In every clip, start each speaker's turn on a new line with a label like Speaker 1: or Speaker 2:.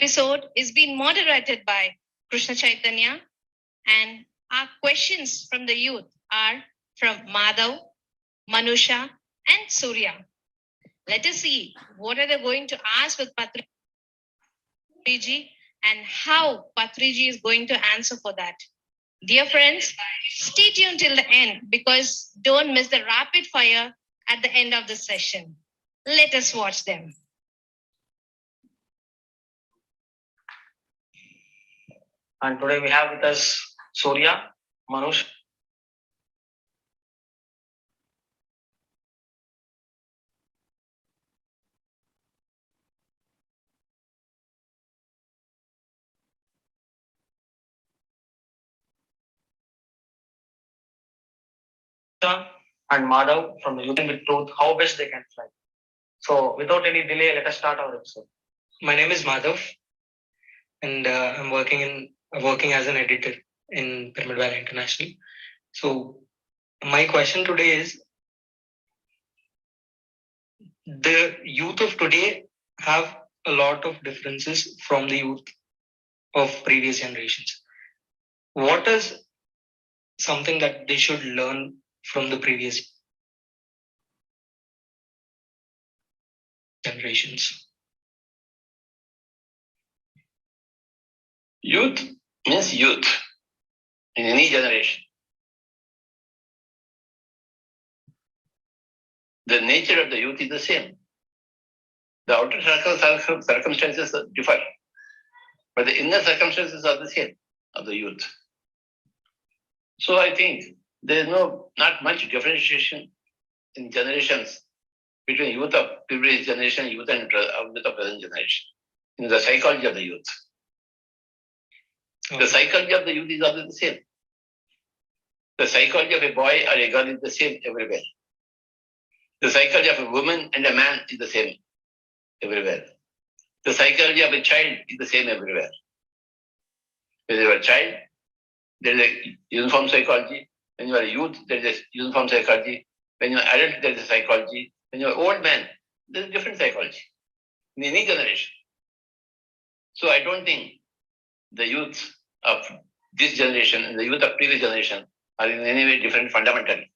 Speaker 1: episode is being moderated by Krishna Chaitanya, and our questions from the youth are from Madhav, Manusha, and Surya. Let us see what are they going to ask with Patriji and how Patriji is going to answer for that. Dear friends, stay tuned till the end because don't miss the rapid fire at the end of the session. Let us watch them.
Speaker 2: And today we have with us Surya, Manush. And Madhav from the Youth with Truth, how best they can fly. So without any delay, let us start our episode.
Speaker 3: My name is Madhav, and I'm working as an editor in Pyramid Valley International. So my question today is, the youth of today have a lot of differences from the youth of previous generations. What is something that they should learn from the previous generations?
Speaker 4: Youth means youth in any generation. The nature of the youth is the same. The outer circumstances differ, but the inner circumstances are the same of the youth. So I think there is not much differentiation in generations between youth of previous generation, youth and youth of present generation, in the psychology of the youth. Okay. The psychology of the youth is always the same. The psychology of a boy or a girl is the same everywhere. The psychology of a woman and a man is the same everywhere. The psychology of a child is the same everywhere. When you are a child, there is a uniform psychology. When you are a youth, there is a uniform psychology. When you are adult, there is a psychology. When you are old man, there is a different psychology in any generation. So I don't think the youth of this generation and the youth of previous generation are in any way different fundamentally.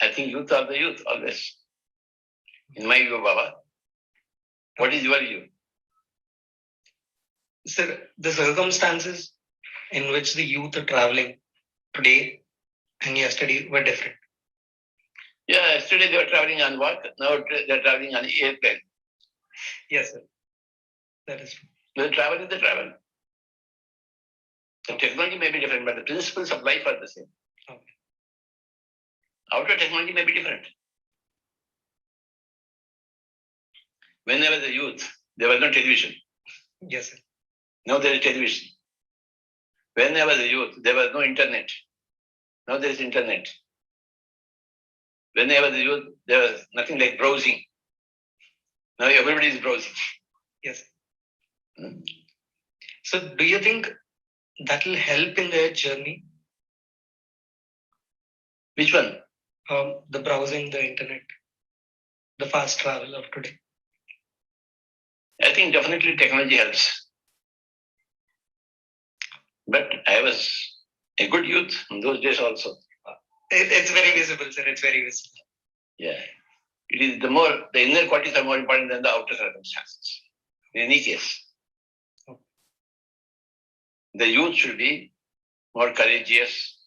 Speaker 4: I think youth are the youth always. In my view, Baba. What is your view?
Speaker 3: Sir, the circumstances in which the youth are traveling today and yesterday were different.
Speaker 4: Yeah, yesterday they were traveling on work, now they're traveling on airplane.
Speaker 3: Yes, sir. That is true.
Speaker 4: The travel is the travel. The technology may be different, but the principles of life are the same. Okay. Outer technology may be different. When I was a youth, there was no television.
Speaker 3: Yes, sir.
Speaker 4: Now there is television. When I was a youth, there was no internet. Now there is internet. When I was a youth, there was nothing like browsing. Now everybody is browsing.
Speaker 3: Yes. So do you think that will help in their journey?
Speaker 4: Which one?
Speaker 3: The browsing, the internet, the fast travel of today.
Speaker 4: I think definitely technology helps. But I was a good youth in those days also.
Speaker 3: It's very visible, sir. It's very visible.
Speaker 4: Yeah. It is the inner qualities are more important than the outer circumstances. In any case. The youth should be more courageous,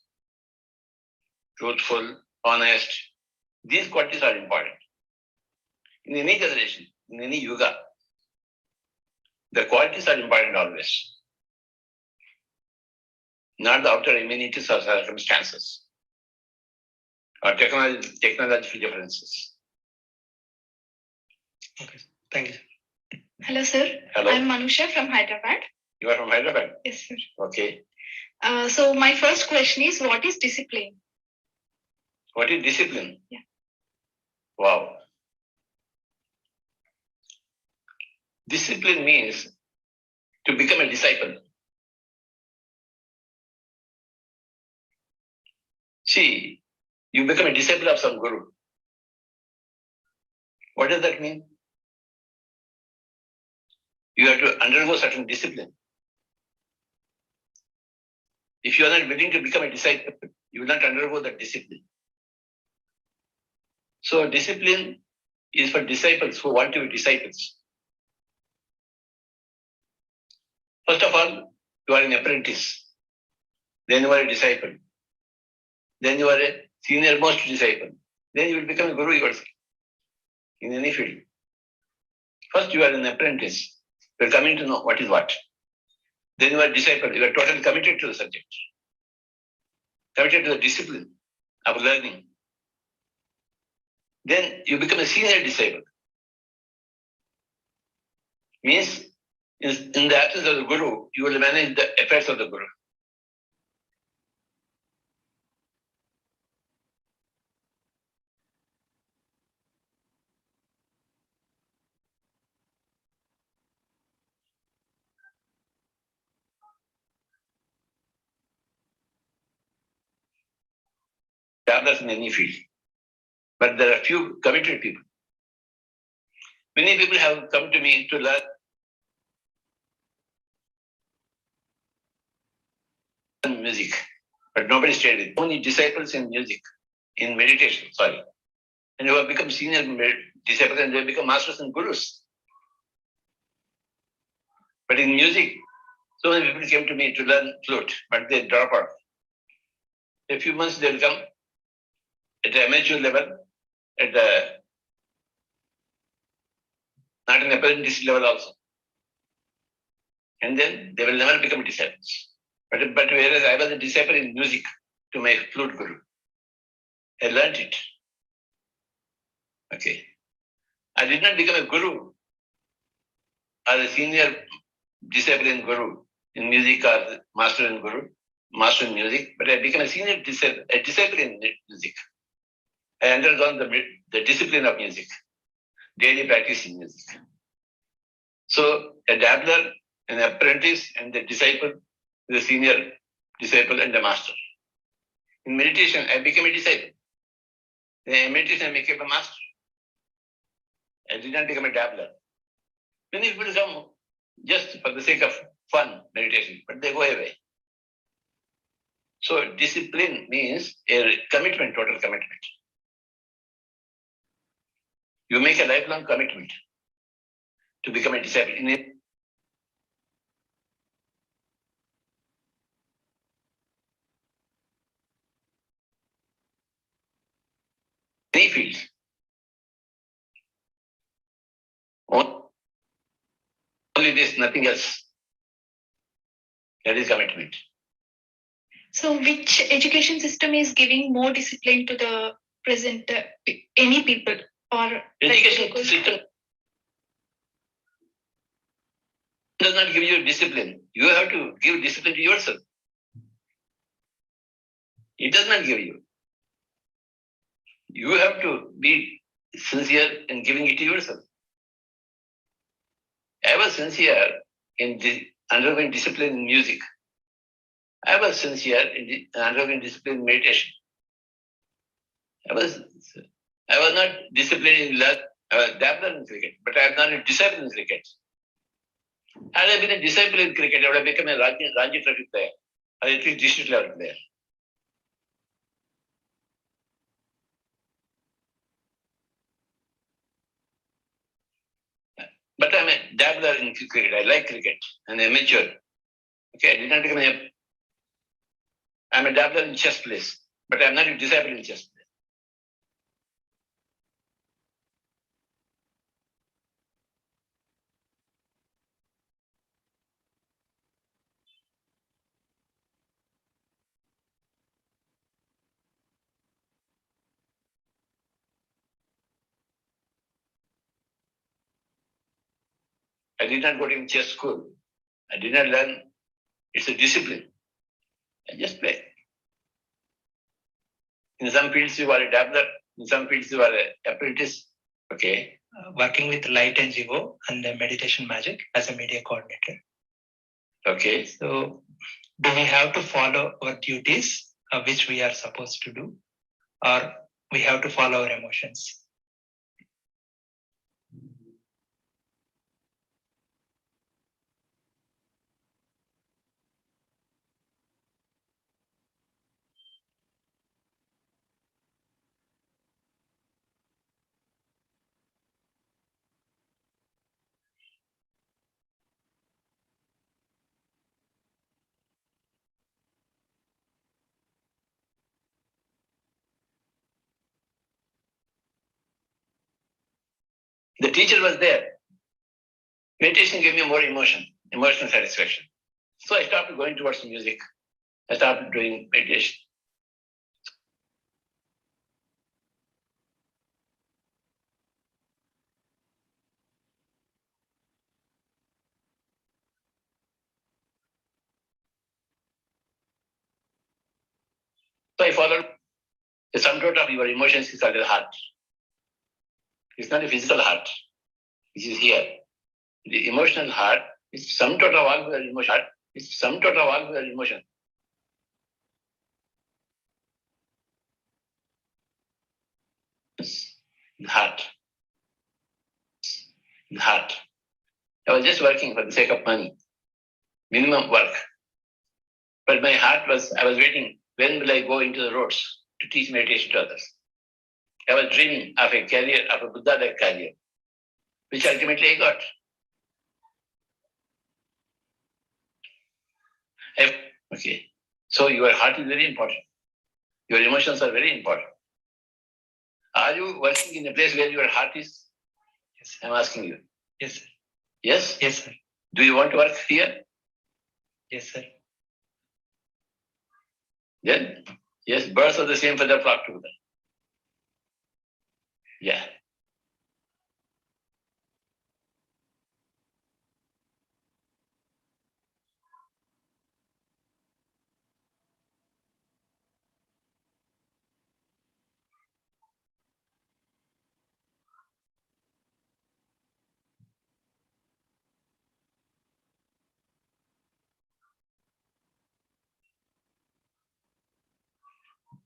Speaker 4: truthful, honest. These qualities are important. In any generation, in any yuga, the qualities are important always. Not the outer amenities or circumstances or technological differences.
Speaker 3: Okay, thank you.
Speaker 1: Hello, sir.
Speaker 4: Hello.
Speaker 1: I'm Manusha from Hyderabad.
Speaker 4: You are from Hyderabad?
Speaker 1: Yes, sir.
Speaker 4: Okay.
Speaker 1: So my first question is, what is discipline?
Speaker 4: What is discipline?
Speaker 1: Yeah.
Speaker 4: Wow. Discipline means to become a disciple. See, you become a disciple of some guru. What does that mean? you have to undergo certain discipline. If you are not willing to become a disciple, you will not undergo that discipline. So discipline is for disciples who want to be disciples. First of all, you are an apprentice. Then you are a disciple. Then you are a senior most disciple. Then you will become a guru yourself in any field. First, you are an apprentice. You are coming to know what is what. Then you are a disciple. You are totally committed to the subject, committed to the discipline of learning. Then you become a senior disciple. Means in the absence of the guru, you will manage the affairs of the guru. Others in any field. But there are few committed people. Many people have come to me to learn music, but nobody stayed with. Only disciples in music, in meditation, and who have become senior disciples and they become masters and gurus. But in music, so many people came to me to learn flute, but they drop out. A few months they will come at the amateur level, at the not an apprentice level also. And then they will never become disciples. But whereas I was a disciple in music to my flute guru, I learned it. Okay. I did not become a guru or a senior disciple in guru in music or master in guru, master in music, but I became a senior disciple, a disciple in music. I undergone the discipline of music, daily practice in music. So a dabbler, an apprentice, and the disciple, the senior disciple and the master. In meditation, I became a disciple. In meditation, I became a master. I did not become a dabbler. Many people come just for the sake of fun, meditation, but they go away. So discipline means a commitment, total commitment. You make a lifelong commitment to become a disciple. In any field. Only this, nothing else. That is commitment.
Speaker 5: So which education system is giving more discipline to the present, any people or
Speaker 4: education system does not give you discipline. You have to give discipline to yourself. It does not give you. You have to be sincere in giving it to yourself. I was sincere in undergoing discipline in music. I was sincere in undergoing discipline in meditation. I was not disciplined in love. I was dabbler in cricket, but I am not a disciple in cricket. Had I been a disciple in cricket, I would have become a Ranji Trophy player, or at least district level player. But I'm a dabbler in cricket. I like cricket. I'm amateur. Okay, I did not become I'm a dabbler in chess plays, but I'm not a disciple in chess plays. I did not go to chess school. I did not learn. It's a discipline. I just play. In some fields you are a dabbler. In some fields you are an apprentice. Okay.
Speaker 3: Working with Light NGO and Meditation Magic as a media coordinator.
Speaker 4: Okay.
Speaker 3: So do we have to follow our duties, which we are supposed to do, or we have to follow our emotions?
Speaker 4: The teacher was there. Meditation gave me more emotional satisfaction. So I started going towards music. I started doing meditation. So I followed the sum total of your emotions is called the heart. It's not a physical heart, which is here. The emotional heart is sum total of all your emotion. It's sum total of all your emotion. The heart. The heart. I was just working for the sake of money. Minimum work. But my heart was, I was waiting, when will I go into the roads to teach meditation to others? I was dreaming of a career, of a Buddha-like career, which ultimately I got. Okay. So your heart is very important. Your emotions are very important. Are you working in a place where your heart is?
Speaker 3: Yes.
Speaker 4: I'm asking you.
Speaker 3: Yes, sir.
Speaker 4: Yes?
Speaker 3: Yes, sir.
Speaker 4: Do you want to work here?
Speaker 3: Yes, sir.
Speaker 4: Then, yes, birds are the same feather flock together. Yeah.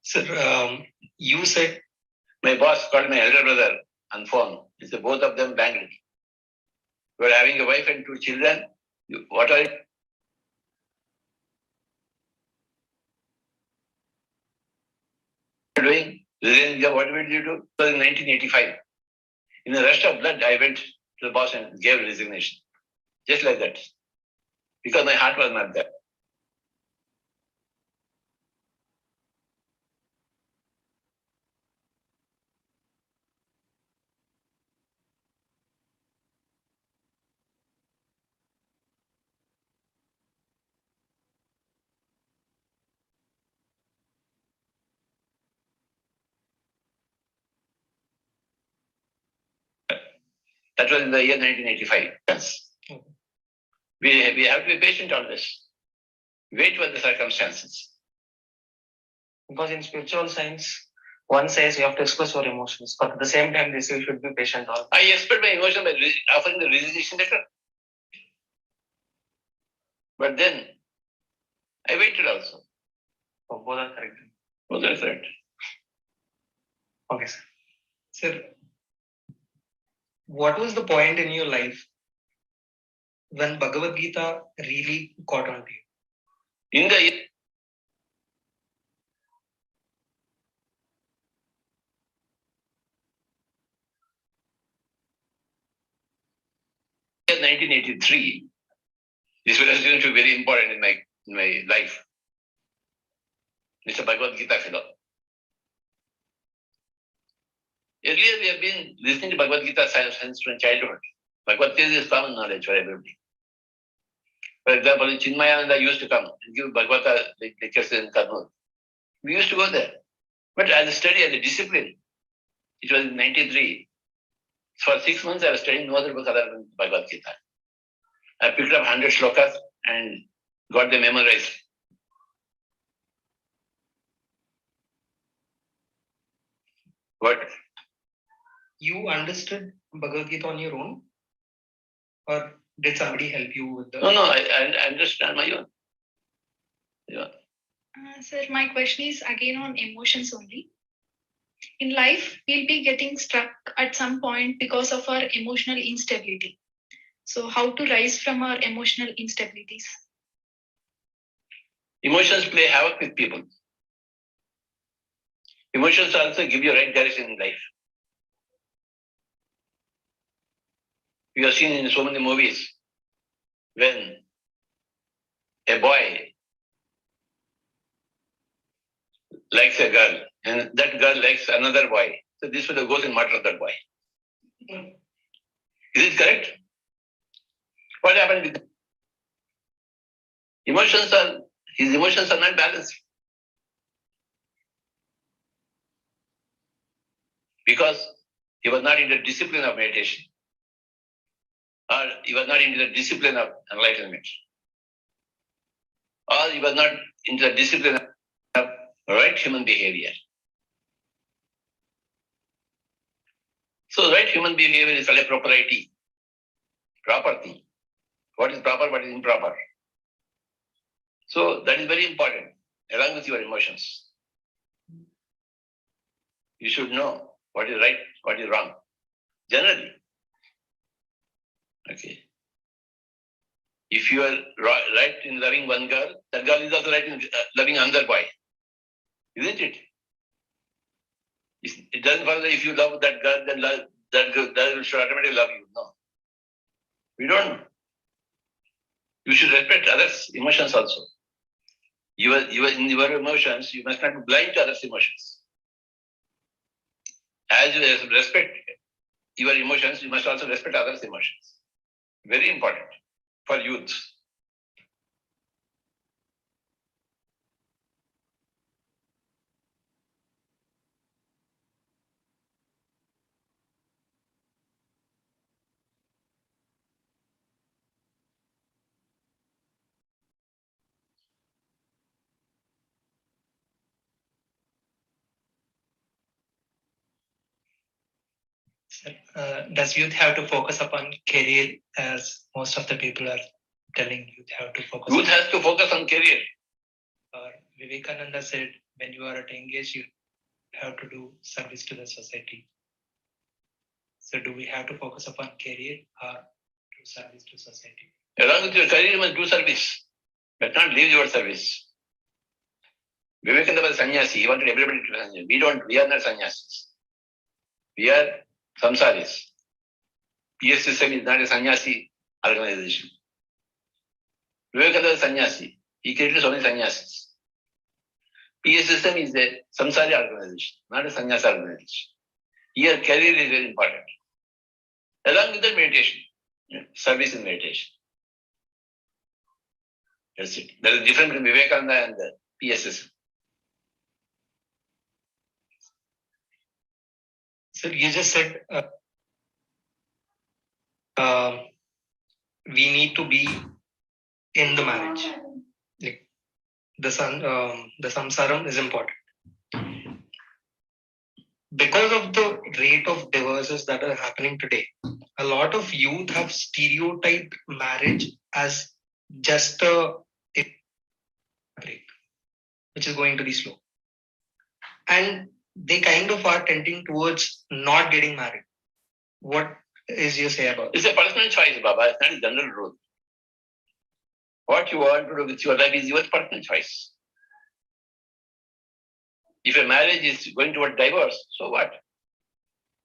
Speaker 3: Sir, you said
Speaker 4: My boss called my elder brother on phone. He said, both of them banged me. You are having a wife and 2 children. What are you doing? What will you do? It was in 1985. In a rush of blood, I went to the boss and gave resignation. Just like that. Because my heart was not there. That was in the year 1985. Yes. We have to be patient on this. Wait for the circumstances.
Speaker 2: Because in spiritual science, one says you have to express your emotions, but at the same time, they say you should be patient also.
Speaker 4: I expressed my emotion by offering the resignation letter. But then I waited also.
Speaker 2: So both are correct.
Speaker 4: Both are correct.
Speaker 2: Okay, sir.
Speaker 3: Sir, what was the point in your life when Bhagavad Gita really caught on to you?
Speaker 4: In the year 1983, this was going to be very important in my life. It's a Bhagavad Gita fellow. Earlier, we have been listening to Bhagavad Gita since from childhood. Bhagavad Gita is common knowledge for everybody. For example, Chinmayananda used to come and give Bhagavad Gita lectures in Kannada. We used to go there. But as a study, as a discipline, it was in 93. For 6 months, I was studying no other book other than Bhagavad Gita. I picked up 100 shlokas and got them memorized. What?
Speaker 3: You understood Bhagavad Gita on your own? Or did somebody help you with the...
Speaker 4: No, I understand my own. Yeah.
Speaker 5: Sir, my question is again on emotions only. In life, we'll be getting stuck at some point because of our emotional instability. So how to rise from our emotional instabilities?
Speaker 4: Emotions play havoc with people. Emotions also give you right direction in life. We have seen in so many movies when a boy likes a girl and that girl likes another boy. So this fellow goes and murders that boy. Is it correct? What happened with his emotions are not balanced. Because he was not in the discipline of meditation, or he was not into the discipline of enlightenment, or he was not into the discipline of right human behavior. So right human behavior is called a propriety, proper thing. What is proper, what is improper. So that is very important, along with your emotions. You should know what is right, what is wrong, generally. Okay. If you are right in loving one girl, that girl is also right in loving another boy. Isn't it? It doesn't follow that if you love that girl, then that girl should automatically love you. No. We don't know. You should respect others' emotions also. In your emotions, you must not be blind to others' emotions. As you respect your emotions, you must also respect others' emotions. Very important for youth.
Speaker 3: Does youth have to focus upon career, as most of the people are telling youth have to focus?
Speaker 4: Youth has to focus on career.
Speaker 3: Vivekananda said, when you are at young age, you have to do service to the society. So do we have to focus upon career or do service to society?
Speaker 4: Along with your career, you must do service, but not leave your service. Vivekananda was sannyasi. He wanted everybody to be sannyasi. We are not sannyasis. We are samsaris. PSSM is not a sannyasi organization. Vivekananda was sannyasi. He created so many sannyasis. PSSM is a samsari organization, not a sannyasa organization. Here, career is very important. Along with the meditation, service in meditation. That's it. There is a difference between Vivekananda and the PSSM.
Speaker 3: So you just said we need to be in the marriage. Like the samsaram is important. Because of the rate of divorces that are happening today, a lot of youth have stereotyped marriage as just a break, which is going to be slow. And they kind of are tending towards not getting married. What is your say about it?
Speaker 4: It's a personal choice, Baba. It's not a general rule. What you want to do with your life is your personal choice. If a marriage is going toward divorce, so what?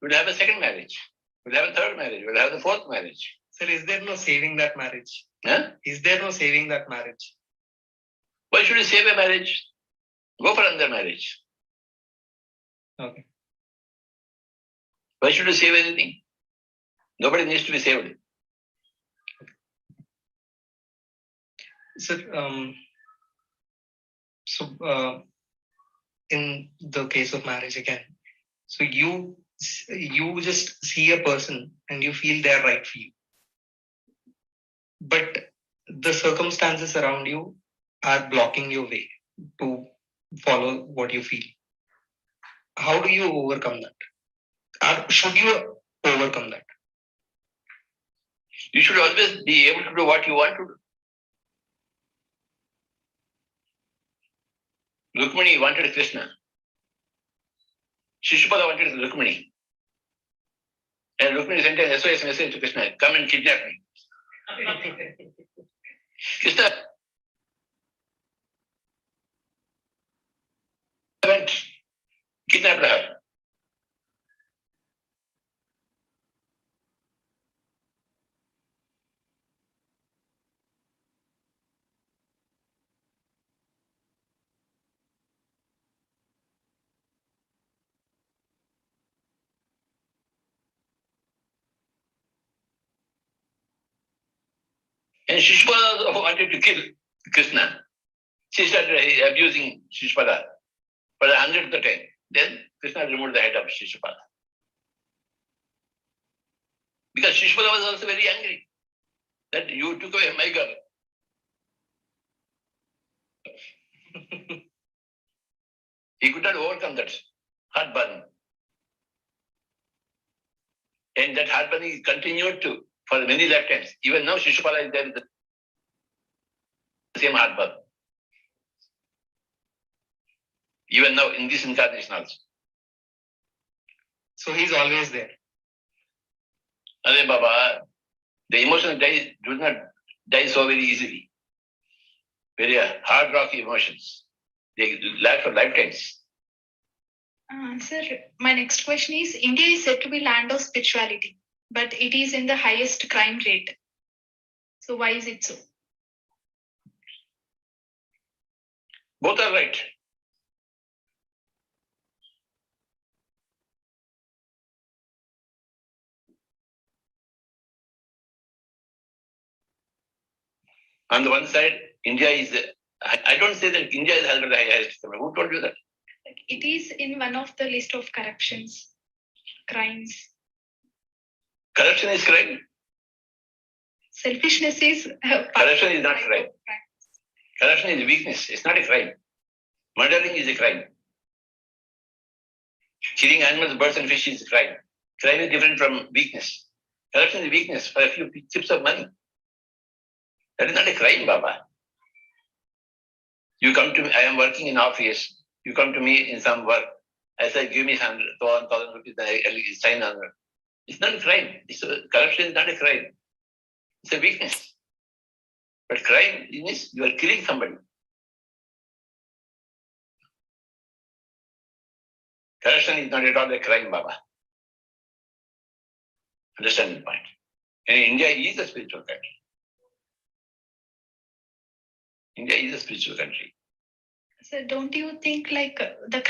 Speaker 4: We'll have a second marriage. We'll have a third marriage. We'll have the fourth marriage.
Speaker 3: Sir, is there no saving that marriage?
Speaker 4: Huh?
Speaker 3: Is there no saving that marriage?
Speaker 4: Why should you save a marriage? Go for another marriage.
Speaker 3: Okay.
Speaker 4: Why should you save anything? Nobody needs to be saved.
Speaker 3: Sir, in the case of marriage again, so you just see a person and you feel they're right for you, but the circumstances around you are blocking your way to follow what you feel. How do you overcome that? Or should you overcome that?
Speaker 4: You should always be able to do what you want to do. Rukmini wanted Krishna. Shishupala wanted Rukmini. And Rukmini sent an SOS message to Krishna, come and kidnap me. Krishna went, kidnapped her. And Shishupala wanted to kill Krishna. She started abusing Shishupala for the 100th time. Then Krishna removed the head of Shishupala. Because Shishupala was also very angry that you took away my girl. He could not overcome that heartburn. And that heartburn continued to for many lifetimes. Even now Shishupala is there with the same heartburn. Even now in this incarnation also.
Speaker 3: So he's always there.
Speaker 4: Are Baba, the emotions do not die so very easily. Very hard rocky emotions. They last for lifetimes.
Speaker 5: Sir, my next question is, India is said to be land of spirituality, but it is in the highest crime rate. So why is it so?
Speaker 4: Both are right. On the one side, India is, I don't say that India is the highest. Who told you that?
Speaker 5: It is in one of the list of corruptions, crimes.
Speaker 4: Corruption is crime.
Speaker 5: Selfishness is
Speaker 4: Corruption is not crime. Corruption is weakness. It's not a crime. Murdering is a crime. Killing animals, birds and fish is a crime. Crime is different from weakness. Corruption is weakness for a few chips of money. That is not a crime, Baba. You come to me, I am working in office. You come to me in some work. I say, give me 1,000 rupees, I sign on it. It's not a crime. Corruption is not a crime. It's a weakness. But crime is you are killing somebody. Corruption is not at all a crime, Baba. Understand the point. And India is a spiritual country. India is a spiritual country.
Speaker 5: So don't you think like the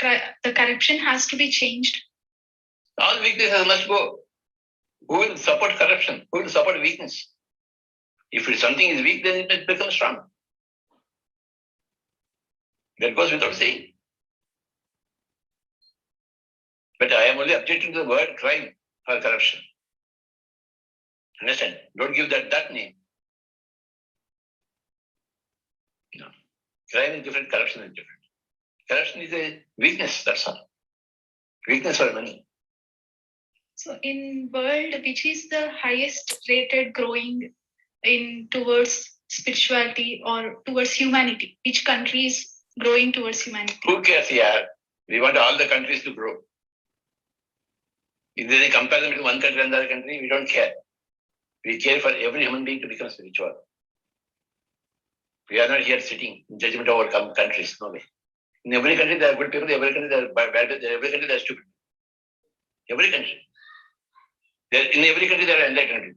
Speaker 5: corruption has to be changed?
Speaker 4: All weaknesses must go. Who will support corruption? Who will support weakness? If something is weak, then it becomes strong. That goes without saying. But I am only objecting to the word crime for corruption. Understand? Don't give that name. No. Crime is different, corruption is different. Corruption is a weakness, that's all. Weakness for money.
Speaker 5: So in world, which is the highest rated growing in towards spirituality or towards humanity? Which country is growing towards humanity?
Speaker 4: Who cares here? We want all the countries to grow. If there is a comparison between one country and another country, we don't care. We care for every human being to become spiritual. We are not here sitting in judgment over countries, no way. In every country there are good people, every country there are bad people, every country there are stupid. Every country. In every country there are enlightened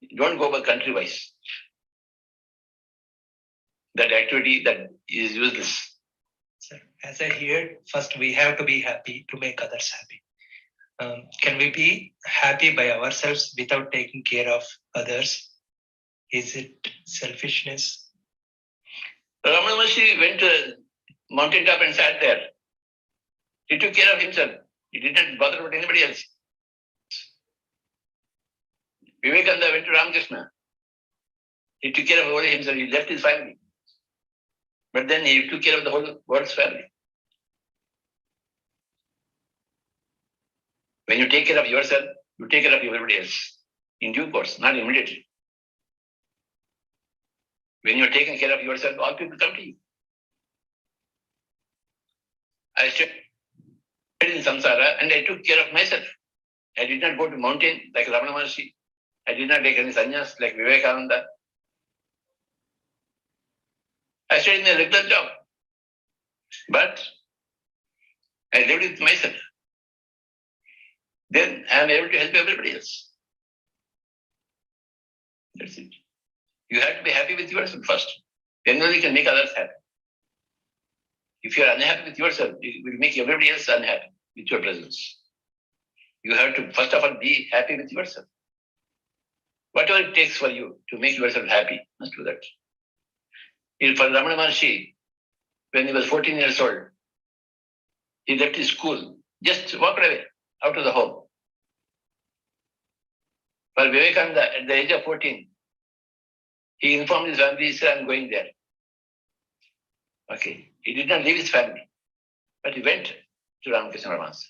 Speaker 4: people. Don't go by country wise. That activity that is useless.
Speaker 3: Sir, as I hear, first we have to be happy to make others happy. Can we be happy by ourselves without taking care of others? Is it selfishness?
Speaker 4: Brahmarshi went to mountain top and sat there. He took care of himself. He did not bother about anybody else. Vivekananda went to Ramakrishna. He took care of only himself. He left his family. But then he took care of the whole world's family. When you take care of yourself, you take care of everybody else. In due course, not immediately. When you're taking care of yourself, all people come to you. I stayed in samsara and I took care of myself. I did not go to mountain like Brahmarshi. I did not take any sannyas like Vivekananda. I stayed in a regular job. But I lived with myself. Then I am able to help everybody else. That's it. You have to be happy with yourself first. Then only you can make others happy. If you are unhappy with yourself, you will make everybody else unhappy with your presence. You have to first of all be happy with yourself. Whatever it takes for you to make yourself happy, must do that. For Brahmarshi, when he was 14 years old, he left his school, just walked away out of the home. For Vivekananda, at the age of 14, he informed his family, he said, I'm going there. Okay. He did not leave his family, but he went to Ramakrishna Paramahansa.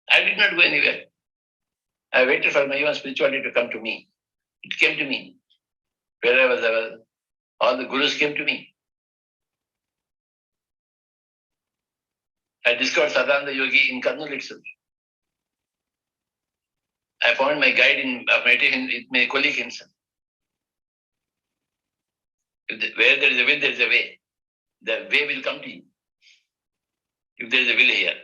Speaker 4: I did not go anywhere. I waited for my own spirituality to come to me. It came to me. Where I was, all the gurus came to me. I discovered Sadananda Yogi in Kannada itself. I found my guide in meditation with my colleague himself. Where there is a will, there is a way. The way will come to you. If there is a will here.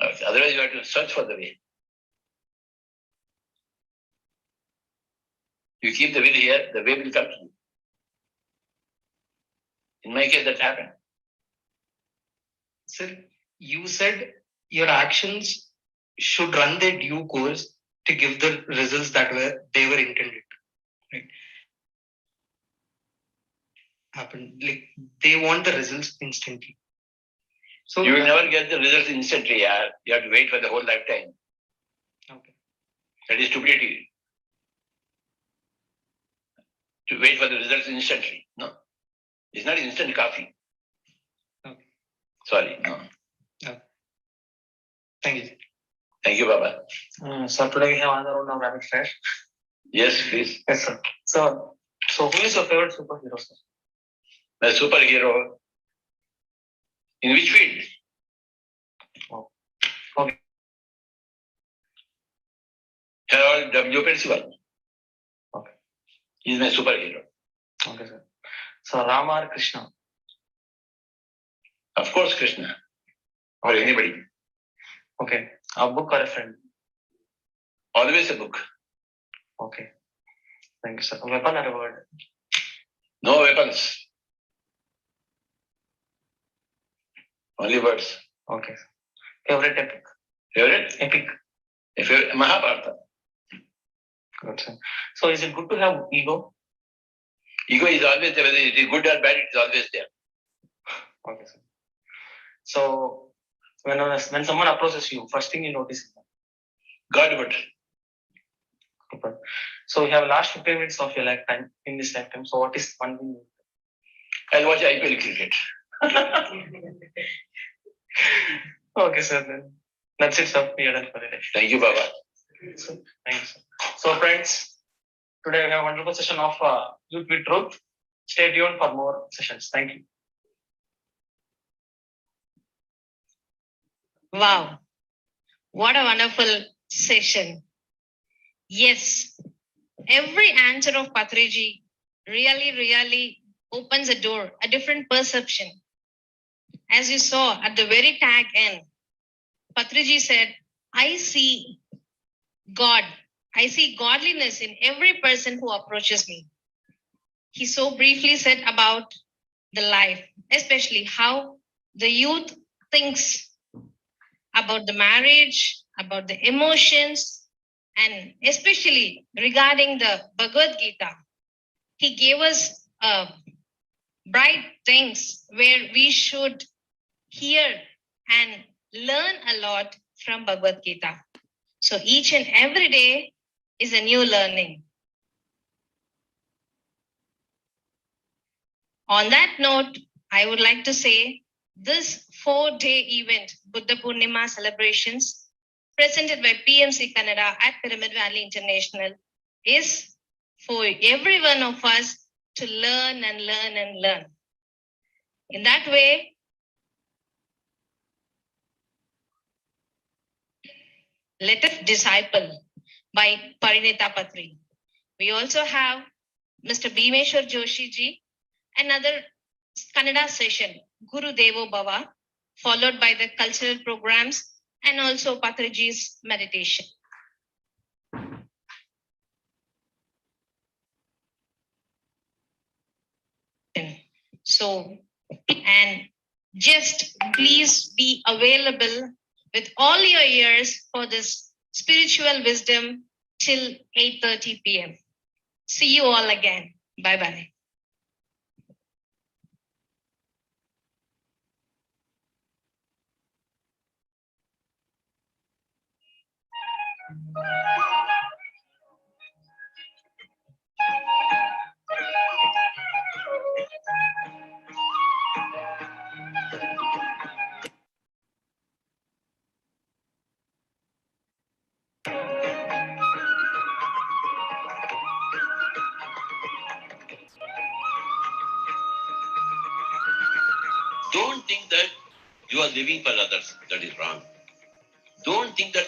Speaker 4: Okay. Otherwise, you have to search for the way. You keep the will here, the way will come to you. In my case, that happened.
Speaker 3: Sir, you said your actions should run their due course to give the results that they were intended. Right? Happen. Like they want the results instantly. So
Speaker 4: you will never get the results instantly. Yeah. You have to wait for the whole lifetime.
Speaker 3: Okay.
Speaker 4: That is stupidity. To wait for the results instantly. No. It's not instant coffee.
Speaker 3: Okay.
Speaker 4: Sorry. No.
Speaker 3: Okay. Thank you.
Speaker 4: Thank you, Baba.
Speaker 2: So today we have another round of rapid fire.
Speaker 4: Yes, please.
Speaker 2: Yes, sir. So who is your favorite superhero, sir?
Speaker 4: My superhero. In which field?
Speaker 2: Oh. Okay.
Speaker 4: Harold W. Percival.
Speaker 2: Okay.
Speaker 4: He is my superhero.
Speaker 2: Okay, sir. So Rama or Krishna?
Speaker 4: Of course, Krishna. Or
Speaker 2: Okay.
Speaker 4: anybody.
Speaker 2: Okay. A book or a friend?
Speaker 4: Always a book.
Speaker 2: Okay. Thank you, sir. A weapon or a word?
Speaker 4: No weapons. Only words.
Speaker 2: Okay. Favorite epic?
Speaker 4: Favorite?
Speaker 2: Epic.
Speaker 4: Mahabharata.
Speaker 2: Good, sir. So is it good to have ego?
Speaker 4: Ego is always there. Whether it is good or bad, it is always there.
Speaker 2: Okay, sir. So when someone approaches you, first thing you notice is
Speaker 4: Godhood.
Speaker 2: that. So you have last 15 minutes of your lifetime in this lifetime. So what is one thing?
Speaker 4: I'll watch IPL cricket.
Speaker 2: Okay, sir. Then that's it, sir. We are done for the day.
Speaker 4: Thank you, Baba.
Speaker 2: So, thank you, sir. So, friends, today we have a wonderful session of Youth with Truth. Stay tuned for more sessions. Thank you.
Speaker 1: Wow. What a wonderful session. Yes, every answer of Patriji really opens a door, a different perception. As you saw at the very tag end, Patriji said, I see God. I see godliness in every person who approaches me. He so briefly said about the life, especially how the youth thinks about the marriage, about the emotions, and especially regarding the Bhagavad Gita. He gave us bright things where we should hear and learn a lot from Bhagavad Gita. So each and every day is a new learning. On that note, I would like to say this 4-day event, Buddha Poornima celebrations, presented by PMC Kannada at Pyramid Valley International, is for every one of us to learn and learn and learn. In that way, let us disciple by Parinita Patri. We also have Mr. Bhimeshwar Joshi ji, another Kannada session, Guru Devo Bhava, followed by the cultural programs and also Patriji's meditation. So, and just please be available with all your ears for this spiritual wisdom till 8:30 p.m. See you all again. Bye-bye.
Speaker 4: Don't think that you are living for others. That is wrong. Don't think that